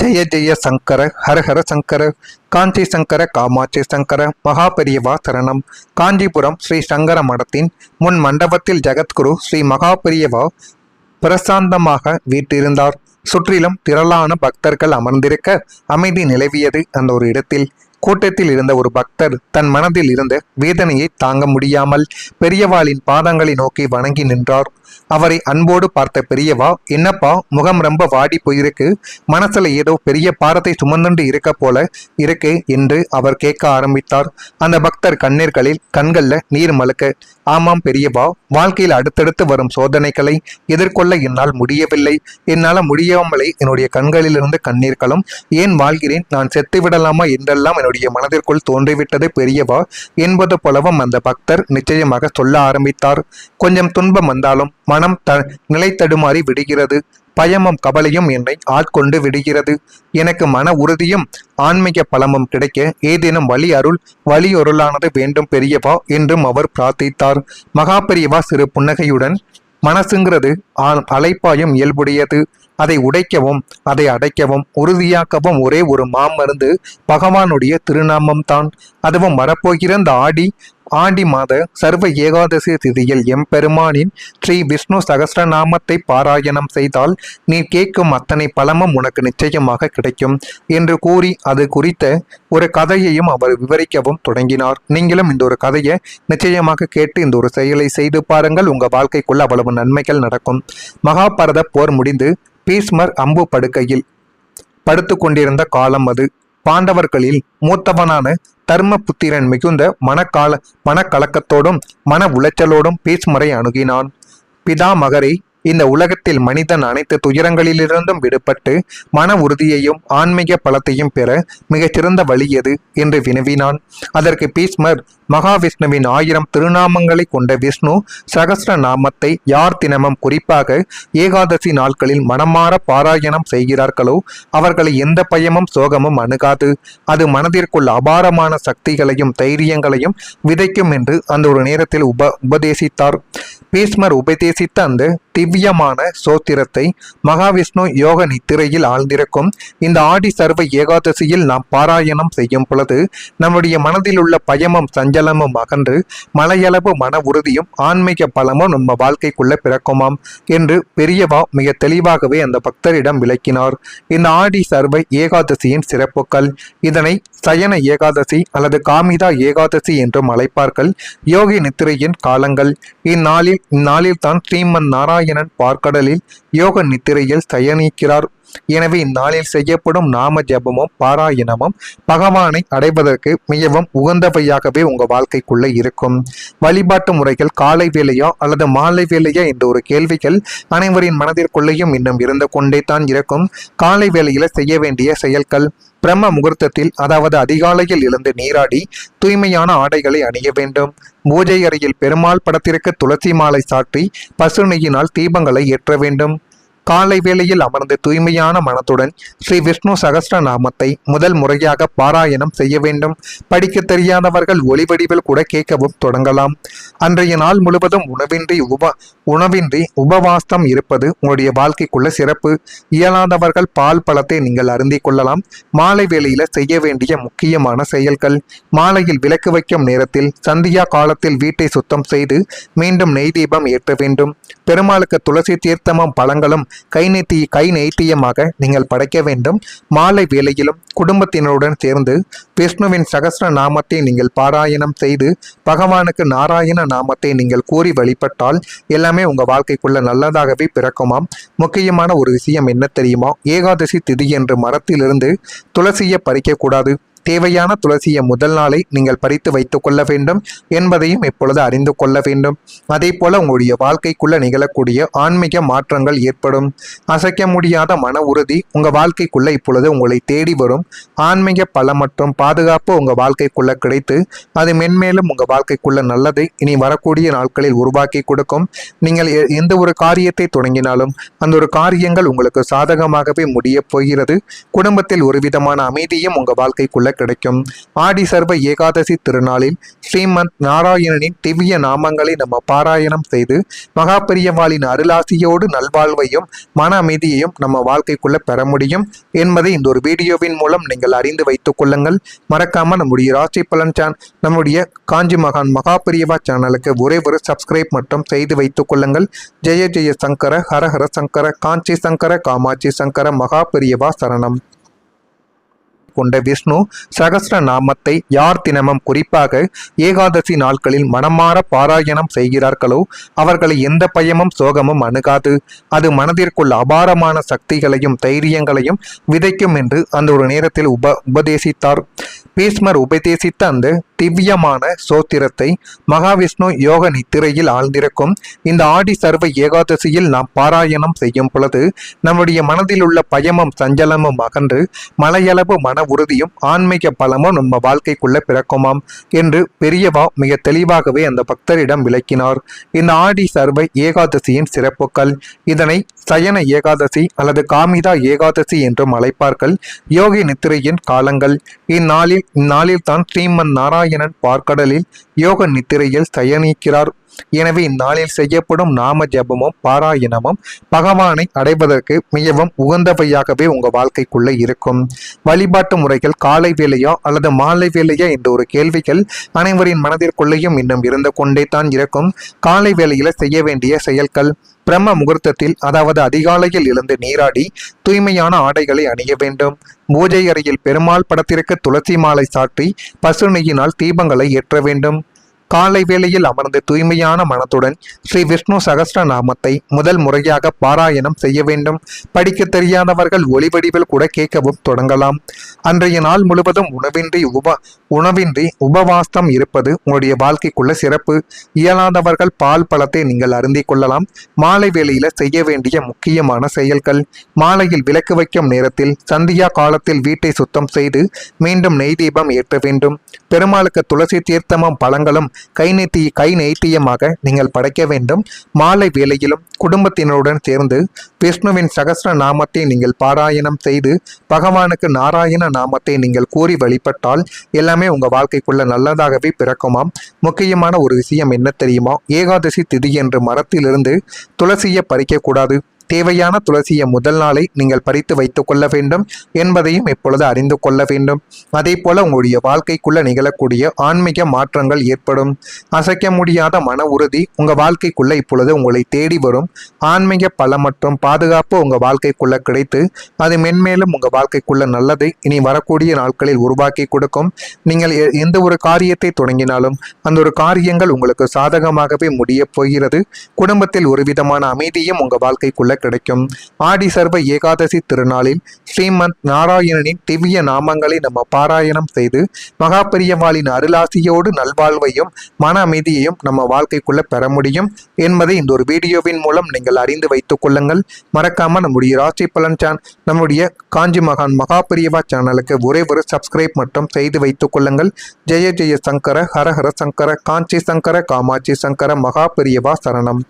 ஜெய ஜெய சங்கர ஹர ஹர சங்கர காஞ்சி சங்கர காமாட்சி சங்கர மகாபெரியவா சரணம். காஞ்சிபுரம் ஸ்ரீ சங்கர மடத்தின் முன் மண்டபத்தில் ஜெகத்குரு ஸ்ரீ மகாபெரியவா பிரசாந்தமாக வீட்டிருந்தார். சுற்றிலும் திரளான பக்தர்கள் அமர்ந்திருக்க அமைதி நிலவியது. அந்த ஒரு இடத்தில் கூட்டத்தில் இருந்த ஒரு பக்தர் தன் மனதில் இருந்த வேதனையை தாங்க முடியாமல் பெரியவாளின் பாதங்களை நோக்கி வணங்கி நின்றார். அவரை அன்போடு பார்த்த பெரியவா, என்னப்பா முகம் ரொம்ப வாடி போயிருக்கு, மனசுல ஏதோ பெரிய பாரத்தை சுமந்துண்டு இருக்க போல இருக்கு என்று அவர் கேட்க ஆரம்பித்தார். அந்த பக்தர் கண்கள்ல நீர் மழுக்க, ஆமாம் பெரியவா, வாழ்க்கையில் அடுத்தடுத்து வரும் சோதனைகளை எதிர்கொள்ள என்னால் முடியவில்லை. என்னால முடியாமலே என்னுடைய கண்களிலிருந்து கண்ணீர்களும், ஏன் வாழ்கிறேன், நான் செத்து விடலாமா என்றெல்லாம் என்னுடைய மனதிற்குள் தோன்றிவிட்டது பெரியவா என்பது போலவும் அந்த பக்தர் நிச்சயமாக சொல்ல ஆரம்பித்தார். கொஞ்சம் துன்பம் வந்தாலும் மனம் நிலை தடுமாறி விடுகிறது. பயமும் கவலையும் என்னை ஆட்கொண்டு விடுகிறது. எனக்கு மன உறுதியும் ஆன்மீக பலமும் கிடைக்க ஏதேனும் வழியொருளானது வேண்டும் பெரியவா என்றும் அவர் பிரார்த்தித்தார். மகா பெரியவா சிறு புன்னகையுடன், மனசுங்கிறது அலைப்பாயும் இயல்புடையது. அதை உடைக்கவும் அதை அடைக்கவும் உறுதியாக்கவும் ஒரே ஒரு மாமருந்து பகவானுடைய திருநாமம் தான். அதுவும் வரப்போகிற இந்த ஆடி மாத சர்வ ஏகாதசி திதியில் எம்பெருமானின் ஸ்ரீ விஷ்ணு சகஸ்ரநாமத்தை பாராயணம் செய்தால் நீ கேட்கும் அத்தனை பலமும் உனக்கு நிச்சயமாக கிடைக்கும் என்று கூறி அது குறித்த ஒரு கதையையும் அவர் விவரிக்கவும் தொடங்கினார். நீங்களும் இந்த ஒரு கதையை நிச்சயமாக கேட்டு இந்த ஒரு செயலை செய்து பாருங்கள். உங்க வாழ்க்கைக்குள்ள அவ்வளவு நன்மைகள் நடக்கும். மகாபாரத போர் முடிந்து பீஷ்மர் அம்பு படுக்கையில் படுத்து கொண்டிருந்த காலம் அது. பாண்டவர்களில் மூத்தவனான தர்மபுத்திரன் மிகுந்த மனக்கலக்கத்தோடும் மன உளைச்சலோடும் பீஷ்மரை அணுகினான். பிதாமகரை, இந்த உலகத்தில் மனிதன் அனைத்து துயரங்களிலிருந்தும் விடுபட்டு மன உறுதியையும் ஆன்மீக பலத்தையும் பெற மிகச்சிறந்த வழி எது என்று வினவினான். அதற்கு பீஷ்மர், மகாவிஷ்ணுவின் 1000 திருநாமங்களை கொண்ட விஷ்ணு சகஸ்ர நாமத்தை யார் தினமும் குறிப்பாக ஏகாதசி நாட்களில் மனமாற பாராயணம் செய்கிறார்களோ அவர்களை எந்த பயமும் சோகமும் அணுகாது. அது மனதிற்குள் அபாரமான சக்திகளையும் தைரியங்களையும் விதைக்கும் என்று அந்த ஒரு நேரத்தில் உபதேசித்தார். பீஷ்மர் உபதேசித்த அந்த திவ்யமான சோத்திரத்தை மகாவிஷ்ணு யோக நித்திரையில் ஆழ்ந்திருக்கும் இந்த ஆடி சர்வ ஏகாதசியில் நாம் பாராயணம் செய்யும் பொழுது நம்முடைய மனதில் உள்ள பயமும் சஞ்சலமும் அகன்று மலையளவு மன உறுதியும் ஆன்மீக பலமும் நம்ம வாழ்க்கைக்குள்ள பிறக்குமாம் என்று பெரியவா மிக தெளிவாகவே அந்த பக்தரிடம் விளக்கினார். இந்த ஆடி சர்வ ஏகாதசியின் சிறப்புகள், இதனை சயன ஏகாதசி அல்லது காமிதா ஏகாதசி என்றும் அழைப்பார்கள். யோகி நித்திரையின் காலங்கள். இந்நாளில் தான் ஸ்ரீமன் நாராயணன் பார்க்கடலில் யோக நித்திரையில் சயனிக்கிறார். எனவே இந்நாளில் செய்யப்படும் நாம ஜபமும் பாராயணமும் பகவானை அடைவதற்கு மிகவும் உகந்தவையாகவே உங்க வாழ்க்கைக்குள்ள இருக்கும். வழிபாட்டு முறைகள் காலை வேலையா அல்லது மாலை வேலையா என்ற ஒரு கேள்விகள் அனைவரின் மனதிற்குள்ளேயும் இன்னும் இருந்து கொண்டே தான் இருக்கும். காலை வேளையில செய்ய வேண்டிய செயல்கள், பிரம்ம முகூர்த்தத்தில் அதாவது அதிகாலையில் எழுந்து நீராடி தூய்மையான ஆடைகளை அணிய வேண்டும். பூஜை அறையில் பெருமாள் படத்திற்கு துளசி மாலை சாற்றி பசு நெய்யினால் தீபங்களை ஏற்ற வேண்டும். காலை வேளையில் அமர்ந்து தூய்மையான மனத்துடன் ஸ்ரீ விஷ்ணு சகஸ்ர நாமத்தை முதல் முறையாக பாராயணம் செய்ய வேண்டும். படிக்க தெரியாதவர்கள் ஒளிவடிவில் கூட கேட்கவும் தொடங்கலாம். அன்றைய நாள் முழுவதும் உணவின்றி உபவாசம் இருப்பது உங்களுடைய வாழ்க்கைக்குள்ள சிறப்பு. இயலாதவர்கள் பால் பழத்தை நீங்கள் அருந்திக் கொள்ளலாம். மாலை வேளையில செய்ய வேண்டிய முக்கியமான செயல்கள், மாலையில் விளக்கு வைக்கும் நேரத்தில் சந்தியா காலத்தில் வீட்டை சுத்தம் செய்து மீண்டும் நெய் தீபம் ஏற்ற வேண்டும். பெருமாளுக்கு துளசி தீர்த்தமும் பழங்களும் கை நெய்த்தியமாக நீங்கள் படைக்க வேண்டும். மாலை வேளையிலும் குடும்பத்தினருடன் சேர்ந்து விஷ்ணுவின் சகஸ்ர நாமத்தை நீங்கள் பாராயணம் செய்து பகவானுக்கு நாராயண நாமத்தை நீங்கள் கூறி வழிபட்டால் எல்லாமே உங்க வாழ்க்கைக்குள்ள நல்லதாகவே பிறக்குமாம். முக்கியமான ஒரு விஷயம் என்ன தெரியுமா? ஏகாதசி திதி என்று மரத்திலிருந்து துளசியை பறிக்க கூடாது. தேவையான துளசியை முதல் நாளை நீங்கள் பறித்து வைத்துக் கொள்ள வேண்டும் என்பதையும் இப்பொழுது அறிந்து கொள்ள வேண்டும். அதே போல உங்களுடைய வாழ்க்கைக்குள்ள நிகழக்கூடிய ஆன்மீக மாற்றங்கள் ஏற்படும். அசைக்க முடியாத மன உறுதி உங்க வாழ்க்கைக்குள்ள இப்பொழுது உங்களை தேடி வரும். ஆன்மீக பலம் மற்றும் பாதுகாப்பு உங்க வாழ்க்கைக்குள்ள கிடைத்து அது மென்மேலும் உங்க வாழ்க்கைக்குள்ள நல்லதை இனி வரக்கூடிய நாட்களில் உருவாக்கி கொடுக்கும். நீங்கள் எந்த ஒரு காரியத்தை தொடங்கினாலும் அந்த ஒரு காரியங்கள் உங்களுக்கு சாதகமாகவே முடிய போகிறது. குடும்பத்தில் ஒரு விதமான அமைதியும் உங்க வாழ்க்கைக்குள்ள கிடைக்கும். ஆடி சர்வ ஏகாதசி திருநாளில் ஸ்ரீமத் நாராயணனின் திவ்ய நாமங்களை நம்ம பாராயணம் செய்து மகாபெரியவாளின் அருளாசியோடு நல்வாழ்வையும் மன அமைதியையும் நம்ம வாழ்க்கைக்குள்ள பெற முடியும் என்பதை இந்த ஒரு வீடியோவின் மூலம் நீங்கள் அறிந்து வைத்துக் கொள்ளுங்கள். மறக்காம நம்முடைய ராசி பலன் நம்முடைய காஞ்சி மகான் மகாபெரியவா சேனலுக்கு ஒரே ஒரு சப்ஸ்கிரைப் மட்டும் செய்து வைத்துக் கொள்ளுங்கள். ஜெய ஜெய சங்கர ஹர ஹர சங்கர காஞ்சி சங்கர காமாட்சி சங்கர மகாபெரியவா சரணம். கொண்ட விஷ்ணு சகஸ்ர நாமத்தை யார் தினமும் குறிப்பாக ஏகாதசி நாட்களில் மனமாற பாராயணம் செய்கிறார்களோ அவர்களை எந்த பயமும் சோகமும் அணுகாது. அது மனதிற்குள் அபாரமான சக்திகளையும் தைரியங்களையும் விதைக்கும் என்று அந்த ஒரு நேரத்தில் உபதேசித்தார். பீஷ்மர் உபதேசித்த அந்த திவ்யமான சோத்திரத்தை மகாவிஷ்ணு யோக நித்திரையில் ஆழ்ந்திருக்கும் இந்த ஆடி சர்வ ஏகாதசியில் நாம் பாராயணம் செய்யும் பொழுது நம்முடைய மனதில் உள்ள பயமும் சஞ்சலமும் அகன்று மலையளவு மன உறுதியும் ஆன்மீக பலமும் நம்ம வாழ்க்கைக்குள்ள பிறக்குமாம் என்று பெரியவா மிக தெளிவாகவே அந்த பக்தரிடம் விளக்கினார். இந்த ஆடி சர்வ ஏகாதசியின் சிறப்புகள். இதனை சயன ஏகாதசி அல்லது காமிதா ஏகாதசி என்றும் அழைப்பார்கள். யோகி நித்திரையின் காலங்கள். இந்நாளில் தான் ஸ்ரீமன் நாராயணன் பார்க்கடலில் யோக நித்திரையில் சயனிக்கிறார். எனவே இந்நாளில் செய்யப்படும் நாம ஜபமும் பாராயணமும் பகவானை அடைவதற்கு மிகவும் உகந்தவையாகவே உங்க வாழ்க்கைக்குள்ள இருக்கும். வழிபாட்டு முறைகள் காலை வேலையா அல்லது மாலை வேலையா என்ற ஒரு கேள்விகள் அனைவரின் மனதிற்குள்ளேயும் இன்னும் இருந்து கொண்டே தான் இருக்கும். காலை வேளையில செய்ய வேண்டிய செயல்கள். பிரம்ம முகூர்த்தத்தில் அதாவது அதிகாலையில் எழுந்து நீராடி தூய்மையான ஆடைகளை அணிய வேண்டும். பூஜை அறையில் பெருமாள் படத்திற்கு துளசி மாலை சாற்றி பசு நெய்யினால் தீபங்களை ஏற்ற வேண்டும். காலை வேளையில் அமர்ந்து தூய்மையான மனத்துடன் ஸ்ரீ விஷ்ணு சகஸ்ர நாமத்தை முதல் முறையாக பாராயணம் செய்ய வேண்டும். படிக்க தெரியாதவர்கள் ஒளிவடிவில் கூட கேட்கவும் தொடங்கலாம். அன்றைய நாள் முழுவதும் உணவின்றி உபவாசம் இருப்பது உங்களுடைய வாழ்க்கைக்குள்ள சிறப்பு. இயலாதவர்கள் பால் பழத்தை நீங்கள் அருந்திக் கொள்ளலாம். மாலை வேளையில செய்ய வேண்டிய முக்கியமான செயல்கள். மாலையில் விளக்கு வைக்கும் நேரத்தில் சந்தியா காலத்தில் வீட்டை சுத்தம் செய்து மீண்டும் நெய் தீபம் ஏற்ற வேண்டும். பெருமாளுக்கு துளசி தீர்த்தமும் பழங்களும் கை நெய்த்தியமாக நீங்கள் படைக்க வேண்டும். மாலை வேளையிலும் குடும்பத்தினருடன் சேர்ந்து விஷ்ணுவின் சகஸ்ர நாமத்தை நீங்கள் பாராயணம் செய்து பகவானுக்கு நாராயண நாமத்தை நீங்கள் கூறி வழிபட்டால் எல்லாமே உங்க வாழ்க்கைக்குள்ள நல்லதாகவே பிறக்குமாம். முக்கியமான ஒரு விஷயம் என்ன தெரியுமா? ஏகாதசி திதி என்று மரத்திலிருந்து துளசியை பறிக்க கூடாது. தேவையான துளசியை முதல் நாளை நீங்கள் பறித்து வைத்துக் கொள்ள வேண்டும் என்பதையும் இப்பொழுது அறிந்து கொள்ள வேண்டும். அதே போல உங்களுடைய வாழ்க்கைக்குள்ள நிகழக்கூடிய ஆன்மீக மாற்றங்கள் ஏற்படும். அசைக்க முடியாத மன உறுதி உங்க வாழ்க்கைக்குள்ள இப்பொழுது உங்களை தேடி வரும். ஆன்மீக பலம் மற்றும் பாதுகாப்பு உங்க வாழ்க்கைக்குள்ள கிடைத்து அது மென்மேலும் உங்க வாழ்க்கைக்குள்ள நல்லதை இனி வரக்கூடிய நாட்களில் உருவாக்கி கொடுக்கும். நீங்கள் எந்த ஒரு காரியத்தை தொடங்கினாலும் அந்த ஒரு காரியங்கள் உங்களுக்கு சாதகமாகவே முடிய போகிறது. குடும்பத்தில் ஒரு விதமான அமைதியும் உங்க வாழ்க்கைக்குள்ள கிடைக்கும். ஆடி சர்வ ஏகாதசி திருநாளில் ஸ்ரீமத் நாராயணனின் திவ்ய நாமங்களை நம்ம பாராயணம் செய்து மகாபெரியவாளின் அருளாசியோடு நல்வாழ்வையும் மன அமைதியையும் நம்ம வாழ்க்கைக்குள்ள பெற முடியும் என்பதை இந்த ஒரு வீடியோவின் மூலம் நீங்கள் அறிந்து வைத்துக் கொள்ளுங்கள். மறக்காம நம்முடைய ராசி பலன் நம்முடைய காஞ்சி மகான் மகாபெரியவா சேனலுக்கு ஒரே ஒரு சப்ஸ்கிரைப் மட்டும் செய்து வைத்துக் கொள்ளுங்கள். ஜெய ஜெய சங்கர ஹர ஹர சங்கர காஞ்சி சங்கர காமாட்சி சங்கர மகாபெரியவா சரணம்.